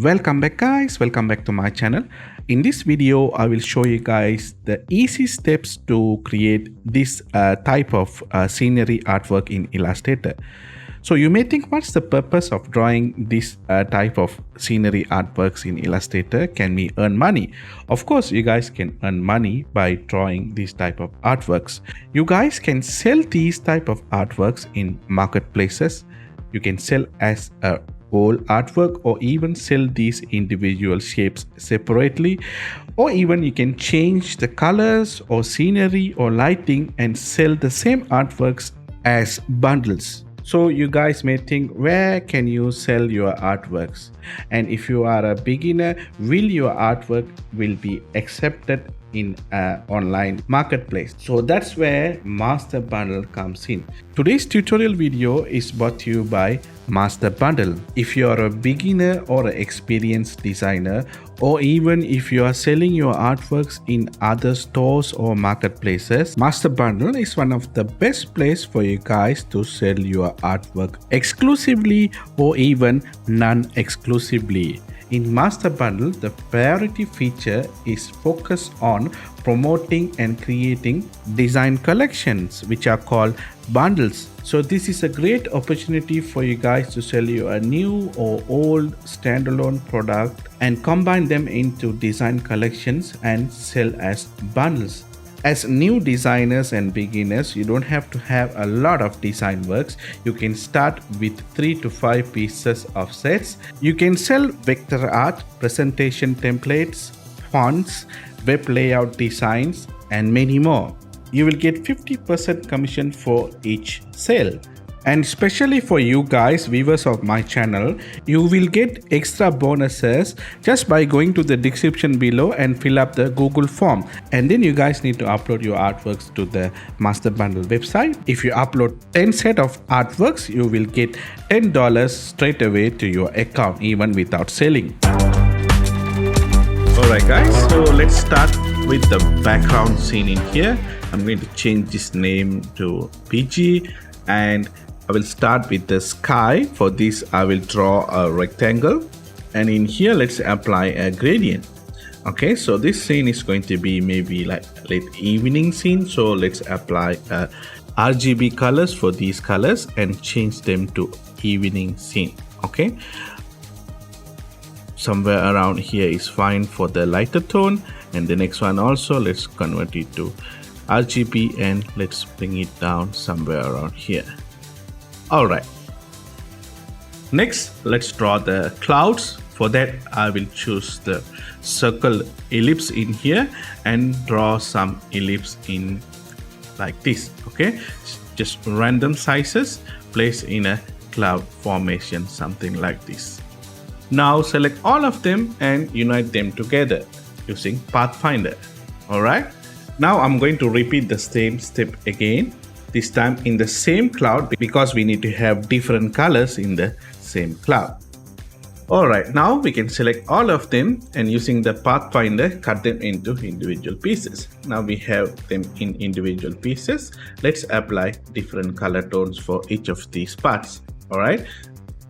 Welcome back guys, welcome back to my channel. In this video I will show you guys the easy steps to create this type of scenery artwork in Illustrator. So you may think, what's the purpose of drawing this type of scenery artworks in Illustrator? Can we earn money? Of course you guys can earn money by drawing these type of artworks. You guys can sell these type of artworks in marketplaces. You can sell as a whole artwork, or even sell these individual shapes separately, or even you can change the colors or scenery or lighting and sell the same artworks as bundles. So you guys may think, where can you sell your artworks? And if you are a beginner, will your artwork will be accepted in an online marketplace? So that's where Master Bundle comes in. Today's tutorial video is brought to you by Master Bundle. If you are a beginner or an experienced designer, or even if you are selling your artworks in other stores or marketplaces, Master Bundle is one of the best place for you guys to sell your artwork exclusively or even non-exclusively. In Master Bundle, the priority feature is focused on promoting and creating design collections, which are called bundles. So this is a great opportunity for you guys to sell you a new or old standalone product and combine them into design collections and sell as bundles. As new designers and beginners, you don't have to have a lot of design works. You can start with 3 to 5 pieces of sets. You can sell vector art, presentation templates, fonts, web layout designs, and many more. You will get 50% commission for each sale. And especially for you guys, viewers of my channel, you will get extra bonuses just by going to the description below and fill up the Google form. And then you guys need to upload your artworks to the Master Bundle website. If you upload 10 set of artworks, you will get $10 straight away to your account, even without selling. Alright guys, so let's start with the background scene in here. I'm going to change this name to PG, and I will start with the sky. For this I will draw a rectangle, and in here let's apply a gradient. Okay, so this scene is going to be maybe like late evening scene, so let's apply RGB colors for these colors and change them to evening scene. Okay, somewhere around here is fine for the lighter tone, and the next one also let's convert it to RGB and let's bring it down somewhere around here. Alright, next let's draw the clouds. For that I will choose the circle ellipse in here and draw some ellipse in like this. Okay, just random sizes, place in a cloud formation, something like this. Now select all of them and unite them together using Pathfinder. Alright, now I'm going to repeat the same step again, this time in the same cloud, because we need to have different colors in the same cloud. Alright, now we can select all of them and using the Pathfinder cut them into individual pieces. Now we have them in individual pieces. Let's apply different color tones for each of these parts. Alright,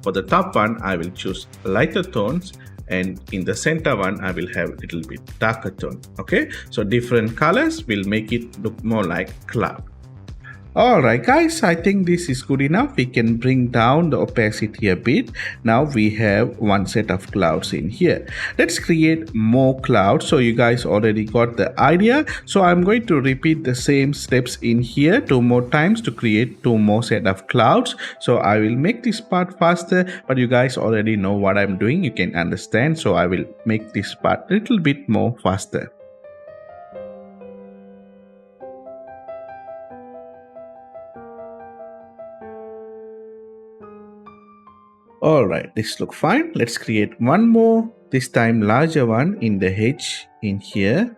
for the top one I will choose lighter tones, and in the center one I will have a little bit darker tone. Okay, so different colors will make it look more like cloud. Alright guys, I think this is good enough. We can bring down the opacity a bit. Now we have one set of clouds in here. Let's create more clouds. So you guys already got the idea. So I'm going to repeat the same steps in here 2 more times to create 2 more set of clouds. So I will make this part faster, but you guys already know what I'm doing. You can understand. So I will make this part a little bit more faster. Alright, this looks fine. Let's create one more, this time larger one in the H in here.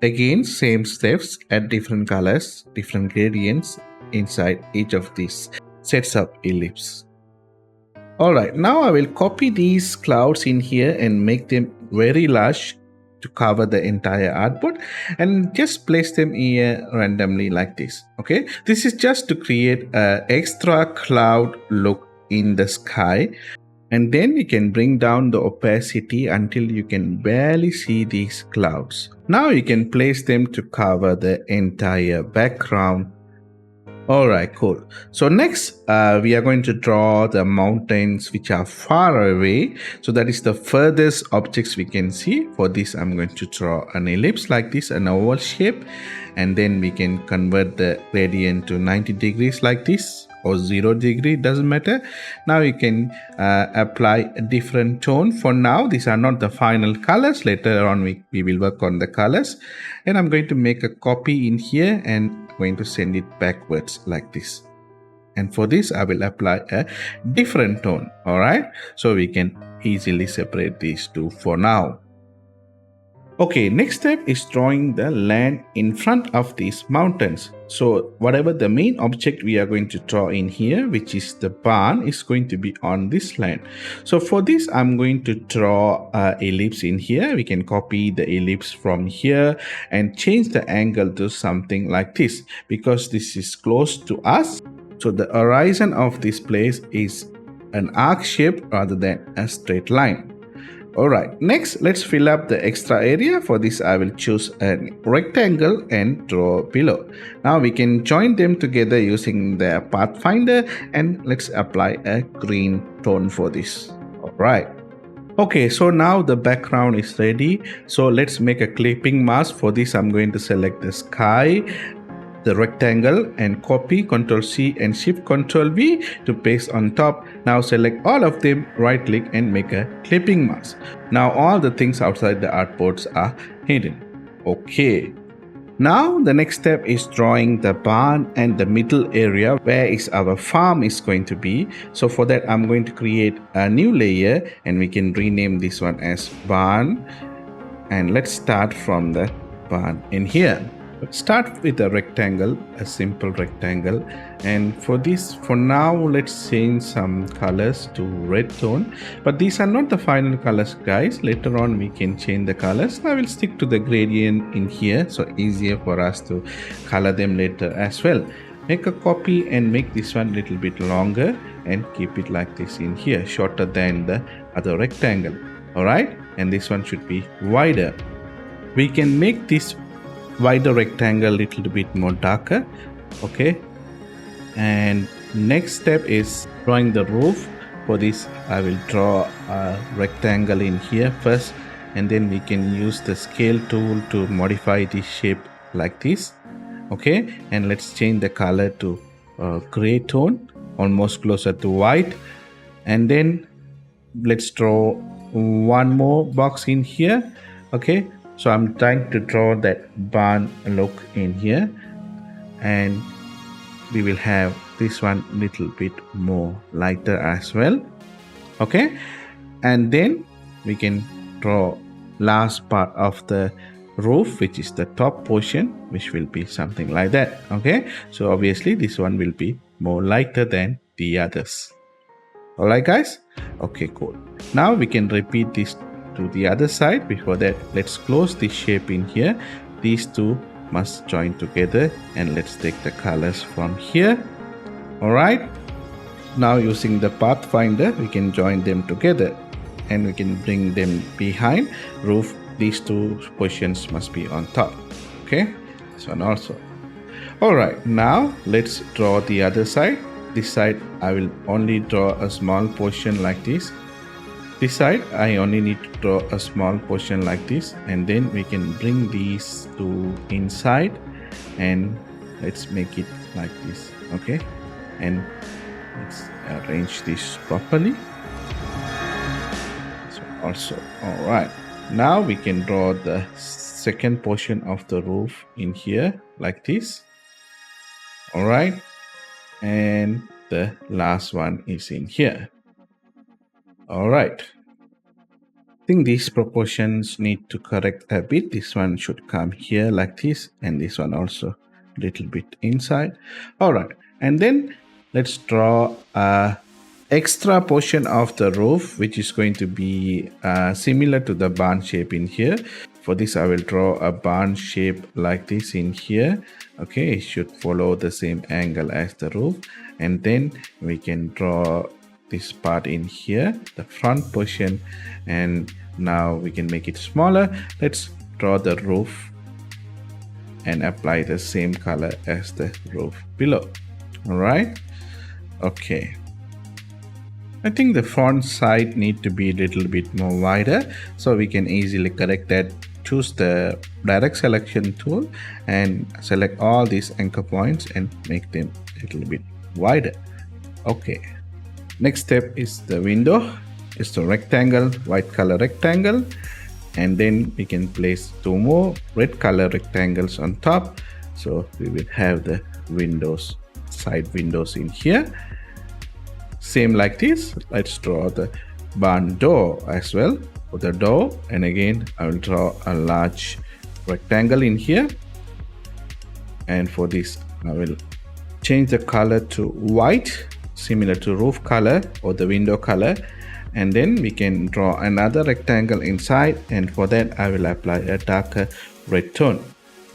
Again, same steps, add different colors, different gradients inside each of these sets of ellipse. Alright, now I will copy these clouds in here and make them very large to cover the entire artboard, and just place them here randomly like this. Okay, this is just to create a extra cloud look in the sky. And then you can bring down the opacity until you can barely see these clouds. Now you can place them to cover the entire background. Alright, cool. So next we are going to draw the mountains which are far away. So that is the furthest objects we can see. For this I'm going to draw an ellipse like this, an oval shape. And then we can convert the gradient to 90 degrees like this, or 0 degree, doesn't matter. Now you can apply a different tone. For now these are not the final colors. Later on we will work on the colors. And I'm going to make a copy in here and going to send it backwards like this. And for this I will apply a different tone. Alright, so we can easily separate these two for now. Okay, next step is drawing the land in front of these mountains. So whatever the main object we are going to draw in here, which is the barn, is going to be on this land. So for this I'm going to draw an ellipse in here. We can copy the ellipse from here and change the angle to something like this, because this is close to us. So the horizon of this place is an arc shape rather than a straight line. Alright, next let's fill up the extra area. For this I will choose a rectangle and draw below. Now we can join them together using the pathfinder, and let's apply a green tone for this. Alright. Okay, so now the background is ready. So let's make a clipping mask. For this I'm going to select the sky, the rectangle, and copy, Ctrl C and Shift Ctrl V to paste on top. Now select all of them, right click and make a clipping mask. Now all the things outside the artboards are hidden. Okay. Now the next step is drawing the barn and the middle area where is our farm is going to be. So for that I'm going to create a new layer, and we can rename this one as barn. And let's start from the barn in here. Start with a rectangle, a simple rectangle, and for this, for now let's change some colors to red tone, but these are not the final colors guys. Later on we can change the colors. I will stick to the gradient in here, so easier for us to color them later as well. Make a copy and make this one a little bit longer and keep it like this in here, shorter than the other rectangle. Alright, and this one should be wider. We can make this wider rectangle a little bit more darker. Okay, and next step is drawing the roof. For this I will draw a rectangle in here first, and then we can use the scale tool to modify the shape like this. Okay, and let's change the color to gray tone, almost closer to white. And then let's draw one more box in here. Okay, so I'm trying to draw that barn look in here, and we will have this one little bit more lighter as well. Okay, and then we can draw last part of the roof, which is the top portion, which will be something like that. Okay, so obviously this one will be more lighter than the others. Alright guys, okay, cool. Now we can repeat this to the other side. Before that, let's close this shape in here. These two must join together, and let's take the colors from here. Alright, now using the pathfinder we can join them together, and we can bring them behind roof. These two portions must be on top. Okay, this one also. Alright, now let's draw the other side. This side I will only draw a small portion like this. This side I only need to draw a small portion like this, and then we can bring these two inside, and let's make it like this. Okay, and let's arrange this properly. So also, all right, now we can draw the second portion of the roof in here like this. All right, and the last one is in here. All right, I think these proportions need to correct a bit. This one should come here like this, and this one also a little bit inside. All right, and then let's draw a extra portion of the roof, which is going to be similar to the barn shape in here. For this I will draw a barn shape like this in here. Okay, it should follow the same angle as the roof, and then we can draw this part in here, the front portion, and now we can make it smaller. Let's draw the roof and apply the same color as the roof below. All right, okay. I think the font size need to be a little bit more wider, so we can easily correct that. Choose the direct selection tool and select all these anchor points and make them a little bit wider. Okay, next step is the window. Just a rectangle, white color rectangle, and then we can place two more red color rectangles on top, so we will have the windows, side windows in here. Same like this. Let's draw the barn door as well for the door, and again I will draw a large rectangle in here, and for this I will change the color to white, similar to roof color or the window color, and then we can draw another rectangle inside, and for that I will apply a darker red tone.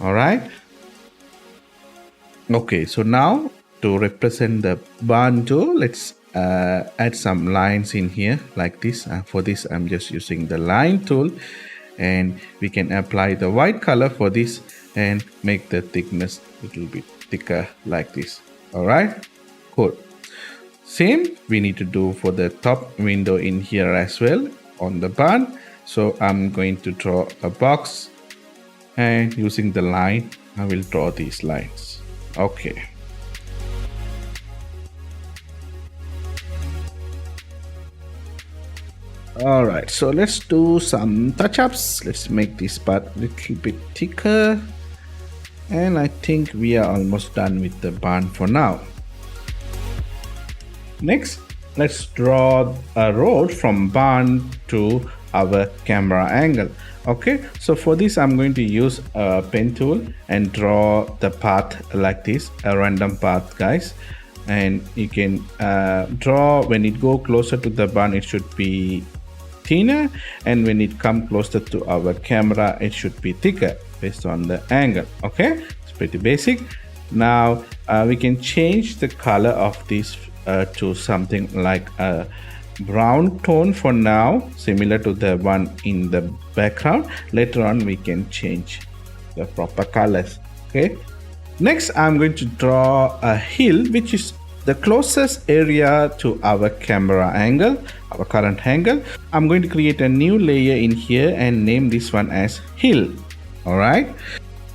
All right, okay, so now to represent the barn door, let's add some lines in here like this. For this I'm just using the line tool, and we can apply the white color for this and make the thickness a little bit thicker like this. All right, cool. Same we need to do for the top window in here as well on the barn. So I'm going to draw a box, and using the line I will draw these lines. Okay, all right, so let's do some touch-ups. Let's make this part a little bit thicker, and I think we are almost done with the barn for now. Next, let's draw a road from barn to our camera angle. Okay, so for this I'm going to use a pen tool and draw the path like this, a random path, guys. And you can draw when it go closer to the barn, it should be thinner, and when it come closer to our camera it should be thicker based on the angle. Okay, it's pretty basic. Now we can change the color of this to something like a brown tone for now, similar to the one in the background. Later on we can change the proper colors. Okay, next I'm going to draw a hill which is the closest area to our camera angle, our current angle. I'm going to create a new layer in here and name this one as hill. All right,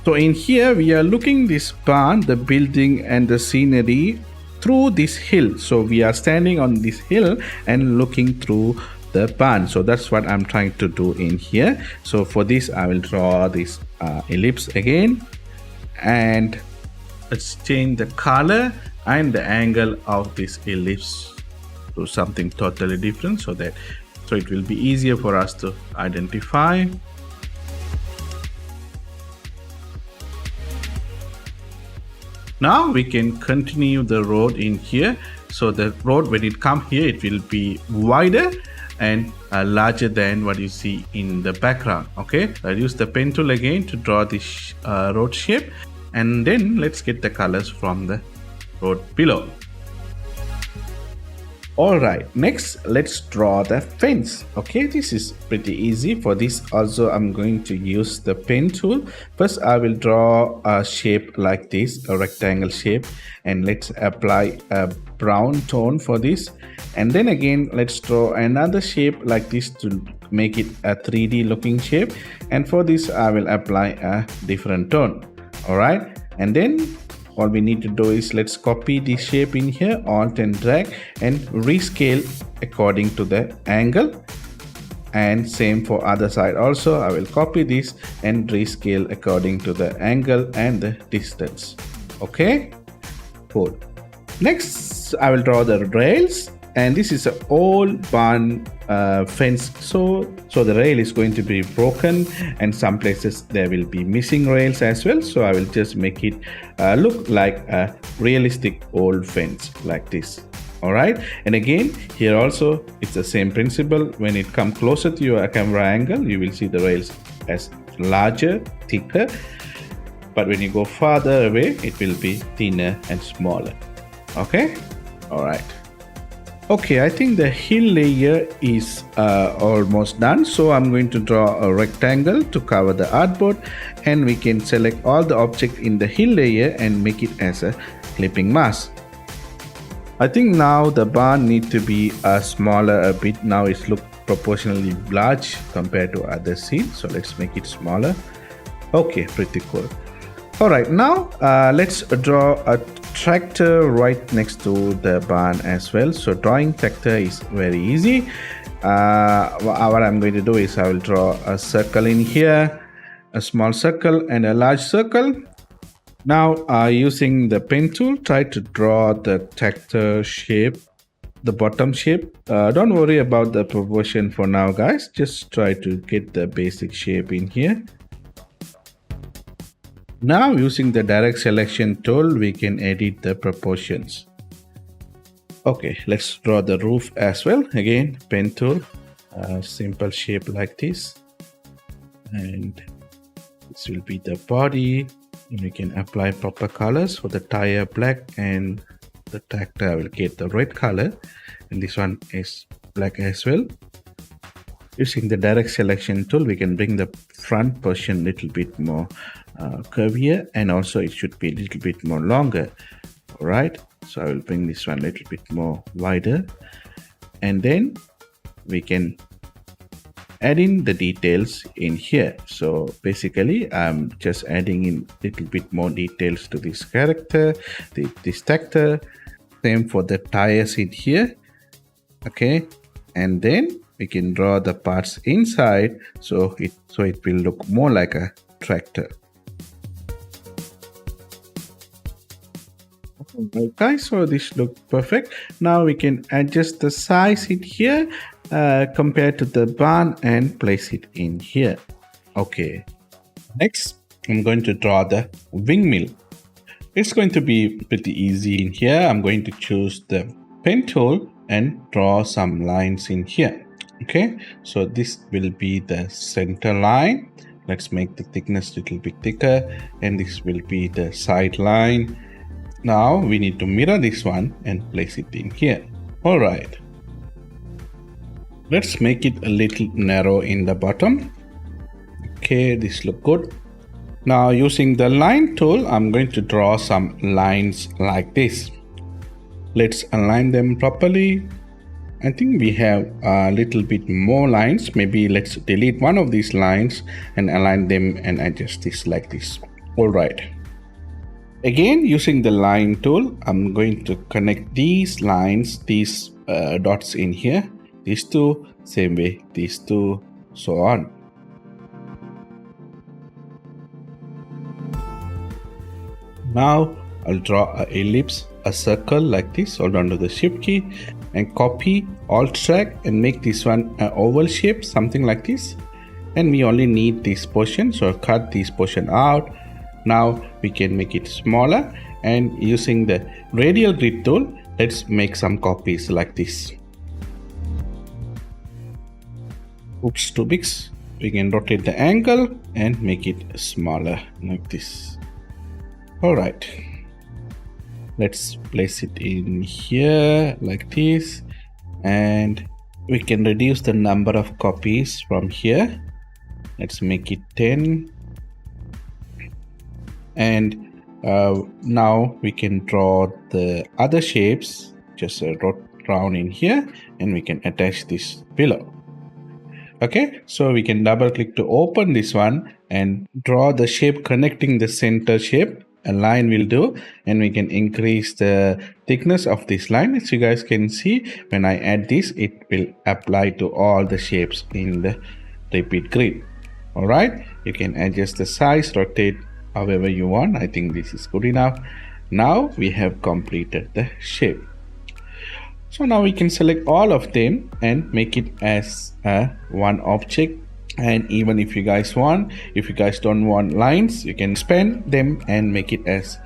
so in here we are looking this barn, the building and the scenery through this hill. So we are standing on this hill and looking through the barn. So that's what I'm trying to do in here. So for this I will draw this ellipse again, and let's change the color and the angle of this ellipse to something totally different, so it will be easier for us to identify. Now we can continue the road in here. So the road, when it come here, it will be wider and larger than what you see in the background. Okay, I'll use the pen tool again to draw this road shape, and then let's get the colors from the road below. All right, next let's draw the fence. Okay, this is pretty easy. For this also I'm going to use the pen tool. First I will draw a shape like this, a rectangle shape, and let's apply a brown tone for this. And then again let's draw another shape like this to make it a 3D looking shape, and for this I will apply a different tone. All right, and then all we need to do is let's copy this shape in here, alt and drag, and rescale according to the angle. And same for other side also, I will copy this and rescale according to the angle and the distance. Okay, cool. Next I will draw the rails, and this is an old barn fence, so the rail is going to be broken, and some places there will be missing rails as well. So I will just make it look like a realistic old fence like this. All right, and again here also it's the same principle. When it comes closer to your camera angle, you will see the rails as larger, thicker, but when you go farther away, it will be thinner and smaller. Okay, all right. Okay, I think the hill layer is almost done. So I'm going to draw a rectangle to cover the artboard, and we can select all the objects in the hill layer and make it as a clipping mask. I think now the barn needs to be smaller a bit. Now it's look proportionally large compared to other scenes. So let's make it smaller. Okay, pretty cool. All right, now let's draw a tractor right next to the barn as well. So drawing tractor is very easy. What I'm going to do is I will draw a circle in here, a small circle and a large circle. Now using the pen tool, try to draw the tractor shape, the bottom shape. Don't worry about the proportion for now, guys. Just try to get the basic shape in here. Now using the direct selection tool, we can edit the proportions. Okay, let's draw the roof as well. Again, pen tool, simple shape like this. And this will be the body. We can apply proper colors for the tire black, and the tractor will get the red color. And this one is black as well. Using the direct selection tool, we can bring the front portion a little bit more curvier, and also it should be a little bit more longer. All right, so I will bring this one a little bit more wider, and then we can add in the details in here. So basically I'm just adding in a little bit more details to this character, this tractor. Same for the tires in here. Okay, and then we can draw the parts inside so it will look more like a tractor. Alright guys, so this looks perfect. Now we can adjust the size in here compared to the barn and place it in here. Okay, next I'm going to draw the wingmill. It's going to be pretty easy in here. I'm going to choose the pen tool and draw some lines in here. Okay, so this will be the center line. Let's make the thickness a little bit thicker, and this will be the side line. Now we need to mirror this one and place it in here. All right, let's make it a little narrow in the bottom. Okay, this looks good. Now using the line tool, I'm going to draw some lines like this. Let's align them properly. I think we have a little bit more lines. Maybe let's delete one of these lines and align them and adjust this like this. All right. Again, using the line tool, I'm going to connect these lines, these dots in here, these two, same way, these two, so on. Now I'll draw an ellipse, a circle like this. Hold on to the shift key and copy, alt drag, and make this one an oval shape, something like this. And we only need this portion, so I'll cut this portion out. Now we can make it smaller, and using the radial grid tool, let's make some copies like this. Oops, too big. We can rotate the angle and make it smaller like this. All right, let's place it in here like this, and we can reduce the number of copies from here. Let's make it 10. And now we can draw the other shapes. Just round in here, and we can attach this below. Okay, so we can double click to open this one and draw the shape connecting the center shape. A line will do, and we can increase the thickness of this line. As you guys can see, when I add this, it will apply to all the shapes in the repeat grid. All right, you can adjust the size, rotate however you want. I think this is good enough. Now we have completed the shape. So now we can select all of them and make it as one object. And even if you guys don't want lines, you can expand them and make it as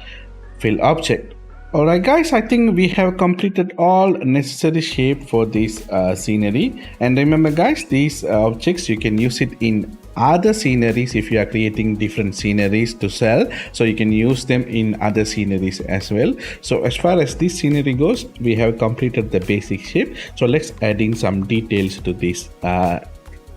fill object. Alright guys, I think we have completed all necessary shape for this scenery. And remember guys, these objects, you can use it in other sceneries if you are creating different sceneries to sell, so you can use them in other sceneries as well. So as far as this scenery goes, we have completed the basic shape. So let's add in some details to this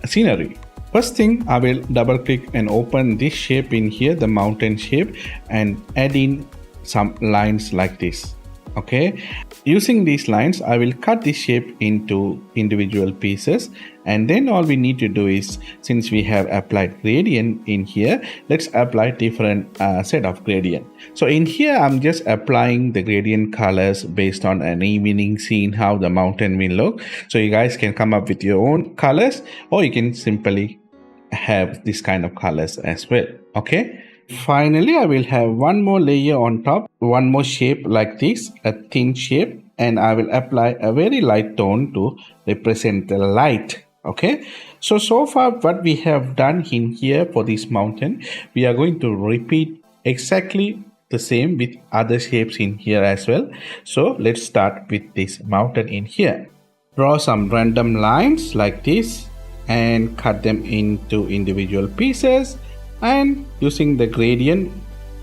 scenery. First thing, I will double click and open this shape in here, the mountain shape, and add in some lines like this. Okay, using these lines, I will cut this shape into individual pieces, and then all we need to do is, since we have applied gradient in here, let's apply different set of gradient. So in here, I'm just applying the gradient colors based on an evening scene, how the mountain will look. So you guys can come up with your own colors, or you can simply have this kind of colors as well. Okay, finally I will have one more layer on top, one more shape like this, a thin shape, and I will apply a very light tone to represent the light. Okay, so far what we have done in here for this mountain, we are going to repeat exactly the same with other shapes in here as well. So let's start with this mountain in here. Draw some random lines like this and cut them into individual pieces, and using the gradient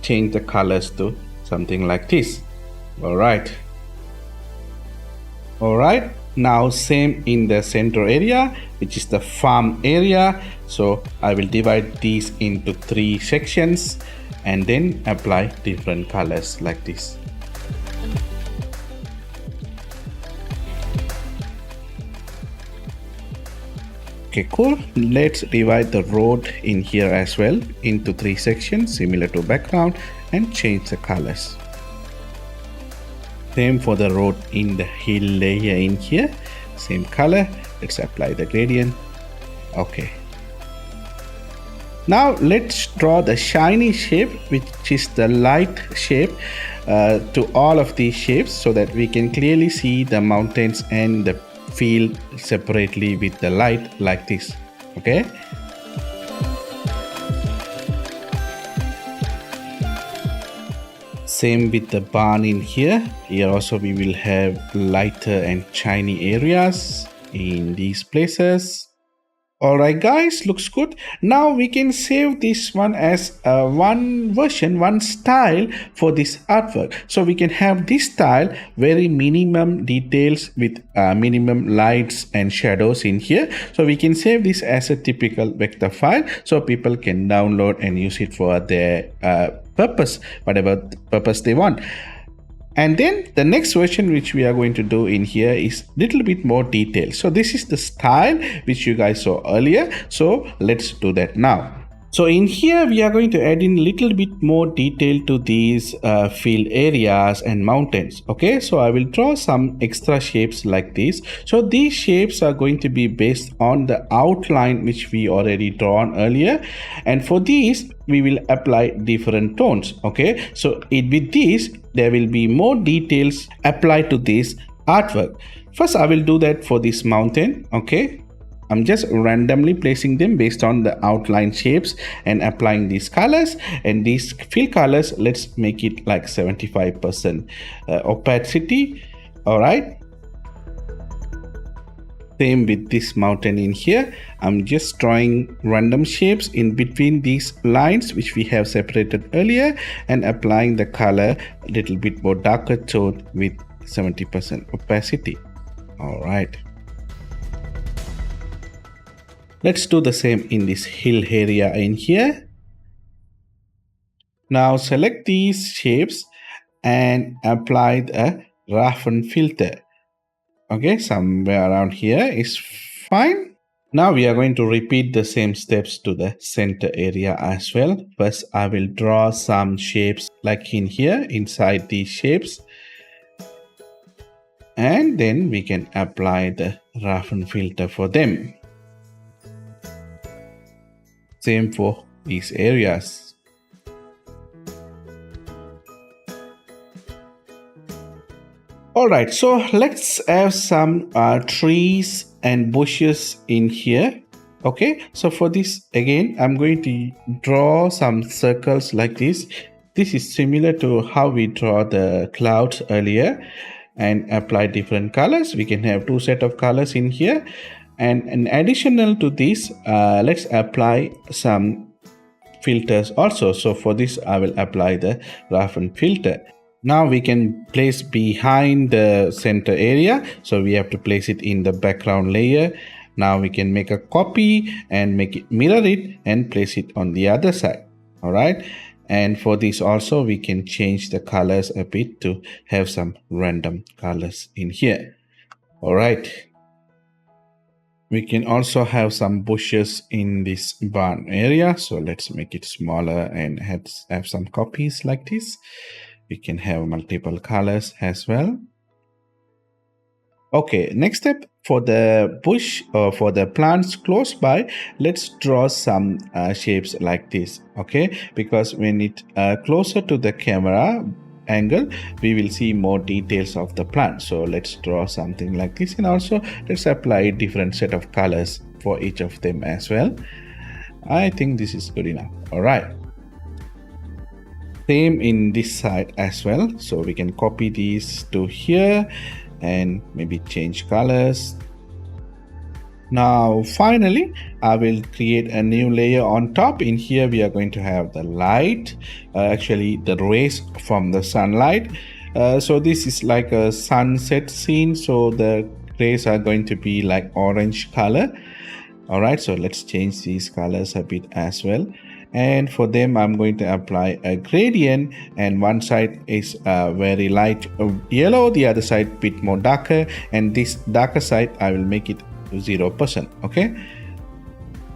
change the colors to something like this. Alright, now same in the center area, which is the farm area. So I will divide these into 3 sections and then apply different colors like this. Okay, cool. Let's divide the road in here as well into 3 sections similar to background and change the colors. Same for the road in the hill layer in here, same color. Let's apply the gradient. Okay. Now let's draw the shiny shape, which is the light shape to all of these shapes, so that we can clearly see the mountains and the field separately with the light like this. Okay, same with the barn in here. Here also we will have lighter and shiny areas in these places. Alright guys, looks good. Now we can save this one as one version, one style for this artwork. So we can have this style, very minimum details with minimum lights and shadows in here. So we can save this as a typical vector file, so people can download and use it for their purpose, whatever purpose they want. And then the next version which we are going to do in here is little bit more detail. So this is the style which you guys saw earlier. So let's do that now. So in here we are going to add in a little bit more detail to these field areas and mountains. Okay, so I will draw some extra shapes like this. So these shapes are going to be based on the outline which we already drawn earlier, and for these we will apply different tones. Okay, so with this there will be more details applied to this artwork. First I will do that for this mountain. Okay, I'm just randomly placing them based on the outline shapes and applying these colors, and these fill colors, let's make it like 75% opacity. All right, same with this mountain in here. I'm just drawing random shapes in between these lines which we have separated earlier and applying the color a little bit more darker tone with 70% opacity. All right, let's do the same in this hill area in here. Now select these shapes and apply the roughen filter. Okay, somewhere around here is fine. Now we are going to repeat the same steps to the center area as well. First I will draw some shapes like in here inside these shapes, and then we can apply the roughen filter for them. Same for these areas. Alright, so let's have some trees and bushes in here. Okay, so for this again I'm going to draw some circles like this. This is similar to how we draw the clouds earlier, and apply different colors. We can have 2 sets of colors in here. And in additional to this, let's apply some filters also. So for this, I will apply the roughen filter. Now we can place behind the center area. So we have to place it in the background layer. Now we can make a copy and make it mirror it and place it on the other side. All right. And for this also, we can change the colors a bit to have some random colors in here. All right. We can also have some bushes in this barn area. So let's make it smaller and have some copies like this. We can have multiple colors as well. Okay, next step for the bush or for the plants close by, let's draw some shapes like this. Okay, because when it closer to the camera angle, we will see more details of the plant. So let's draw something like this, and also let's apply different set of colors for each of them as well. I think this is good enough. All right, same in this side as well. So we can copy these to here and maybe change colors. Now finally, I will create a new layer on top. In here we are going to have the light, actually the rays from the sunlight. So this is like a sunset scene, so the rays are going to be like orange color. All right, so let's change these colors a bit as well. And for them, I'm going to apply a gradient, and one side is very light yellow, the other side a bit more darker, and this darker side I will make it 0%. Okay,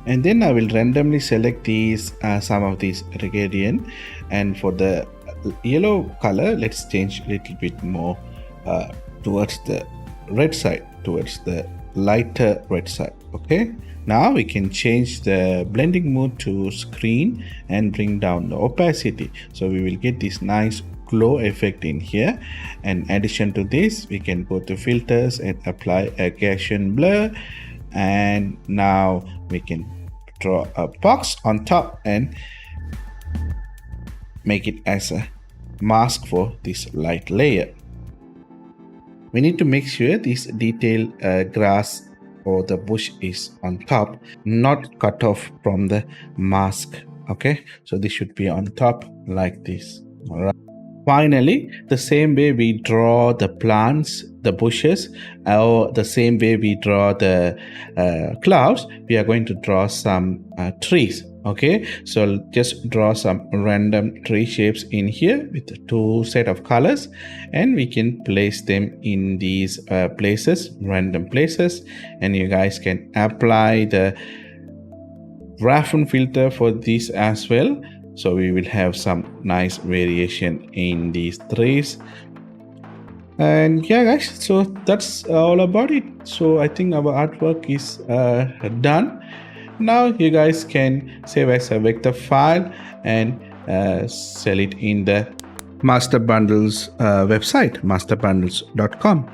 and then I will randomly select these some of these gradient, and for the yellow color, let's change a little bit more towards the red side, towards the lighter red side. Okay, now we can change the blending mode to screen and bring down the opacity, so we will get this nice glow effect in here. And in addition to this, we can go to filters and apply a Gaussian blur, and now we can draw a box on top and make it as a mask for this light layer. We need to make sure this detail grass or the bush is on top, not cut off from the mask. Okay, so this should be on top like this. All right. Finally, the same way we draw the plants, the bushes, or the same way we draw the clouds, we are going to draw some trees. Okay, so just draw some random tree shapes in here with two set of colors, and we can place them in these places, random places, and you guys can apply the roughen filter for this as well. So we will have some nice variation in these trees. And yeah guys, so that's all about it. So I think our artwork is done. Now you guys can save as a vector file and sell it in the Master Bundles website, masterbundles.com.